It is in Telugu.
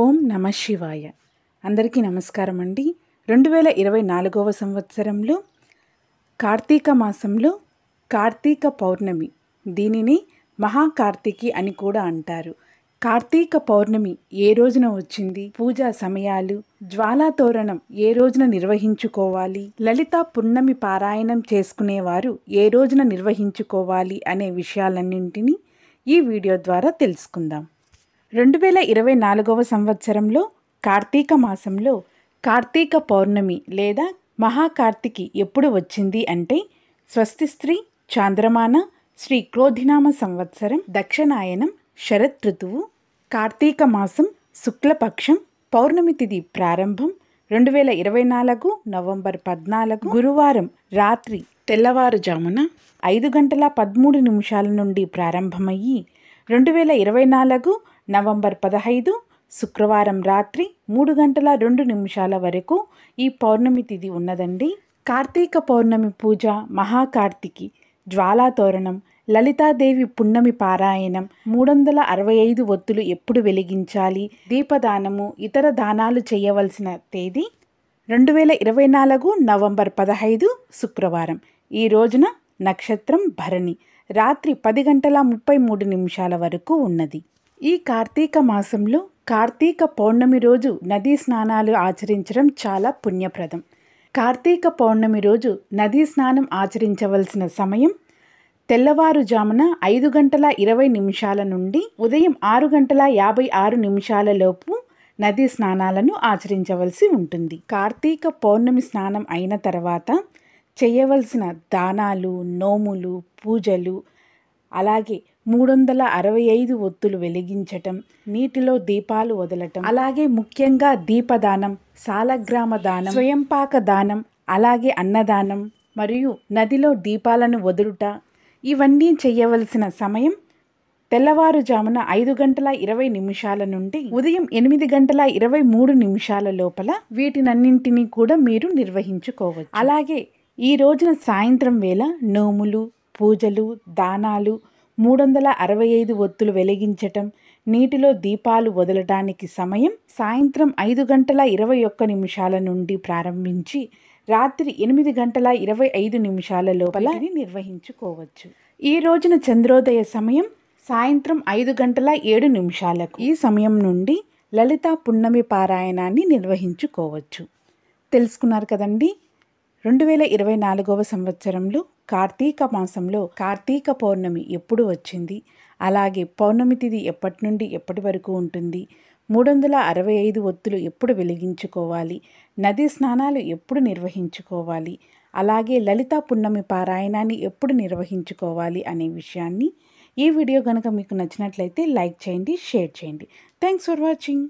ఓం నమ శివాయ. అందరికీ నమస్కారం అండి. 2024వ సంవత్సరంలో కార్తీక మాసంలో కార్తీక పౌర్ణమి, దీనిని మహాకార్తికి అని కూడా అంటారు. కార్తీక పౌర్ణమి ఏ రోజున వచ్చింది, పూజా సమయాలు, జ్వాలాతోరణం ఏ రోజున నిర్వహించుకోవాలి, లలితా పున్నమి పారాయణం చేసుకునేవారు ఏ రోజున నిర్వహించుకోవాలి అనే విషయాలన్నింటినీ ఈ వీడియో ద్వారా తెలుసుకుందాం. 2024వ సంవత్సరంలో కార్తీక మాసంలో కార్తీక పౌర్ణమి లేదా మహాకార్తికి ఎప్పుడు వచ్చింది అంటే స్వస్తిశ్రీ చాంద్రమాన శ్రీ క్రోధినామ సంవత్సరం దక్షిణాయనం శరత్ ఋతువు కార్తీక మాసం శుక్లపక్షం పౌర్ణమి తిథి ప్రారంభం 2024 నవంబర్ 14 గురువారం రాత్రి తెల్లవారుజామున 5:13 నుండి ప్రారంభమయ్యి 2024 నవంబర్ 15 శుక్రవారం రాత్రి 3:02 వరకు ఈ పౌర్ణమి తిథి ఉన్నదండి. కార్తీక పౌర్ణమి పూజ, మహాకార్తికి, జ్వాలాతోరణం, లలితాదేవి పున్నమి పారాయణం, 365 ఒత్తులు ఎప్పుడు వెలిగించాలి, దీపదానము, ఇతర దానాలు చేయవలసిన తేదీ 2024 నవంబర్ 15 శుక్రవారం. ఈ రోజున నక్షత్రం భరణి, రాత్రి 10:33 వరకు ఉన్నది. ఈ కార్తీక మాసంలో కార్తీక పౌర్ణమి రోజు నదీ స్నానాలు ఆచరించడం చాలా పుణ్యప్రదం. కార్తీక పౌర్ణమి రోజు నదీ స్నానం ఆచరించవలసిన సమయం తెల్లవారుజామున 5:20 నుండి ఉదయం 6:56 లోపు నదీ స్నానాలను ఆచరించవలసి ఉంటుంది. కార్తీక పౌర్ణమి స్నానం అయిన తర్వాత చేయవలసిన దానాలు, నోములు, పూజలు, అలాగే 365 ఒత్తులు వెలిగించటం, నీటిలో దీపాలు వదలటం, అలాగే ముఖ్యంగా దీపదానం, సాలగ్రామ దానం, స్వయంపాక దానం, అలాగే అన్నదానం మరియు నదిలో దీపాలను వదులుట, ఇవన్నీ చేయవలసిన సమయం తెల్లవారుజామున 5:20 నుండి ఉదయం 8:23 లోపల వీటినన్నింటినీ కూడా మీరు నిర్వహించుకోవచ్చు. అలాగే ఈ రోజున సాయంత్రం వేళ నోములు, పూజలు, దానాలు, 365 ఒత్తులు వెలిగించటం, నీటిలో దీపాలు వదలటానికి సమయం సాయంత్రం 5:21 నుండి ప్రారంభించి రాత్రి 8:25 లోపల నిర్వహించుకోవచ్చు. ఈ రోజున చంద్రోదయ సమయం సాయంత్రం 5:07. ఈ సమయం నుండి లలితా పున్నమి పారాయణాన్ని నిర్వహించుకోవచ్చు. తెలుసుకున్నారు కదండి. 2024వ సంవత్సరంలో కార్తీక మాసంలో కార్తీక పౌర్ణమి ఎప్పుడు వచ్చింది, అలాగే పౌర్ణమి తిథి ఎప్పటి నుండి ఎప్పటి వరకు ఉంటుంది, 365 ఒత్తులు ఎప్పుడు వెలిగించుకోవాలి, నదీ స్నానాలు ఎప్పుడు నిర్వహించుకోవాలి, అలాగే లలితా పున్నమి పారాయణాన్ని ఎప్పుడు నిర్వహించుకోవాలి అనే విషయాన్ని ఈ వీడియో కనుక మీకు నచ్చినట్లయితే లైక్ చేయండి, షేర్ చేయండి. Thanks for watching.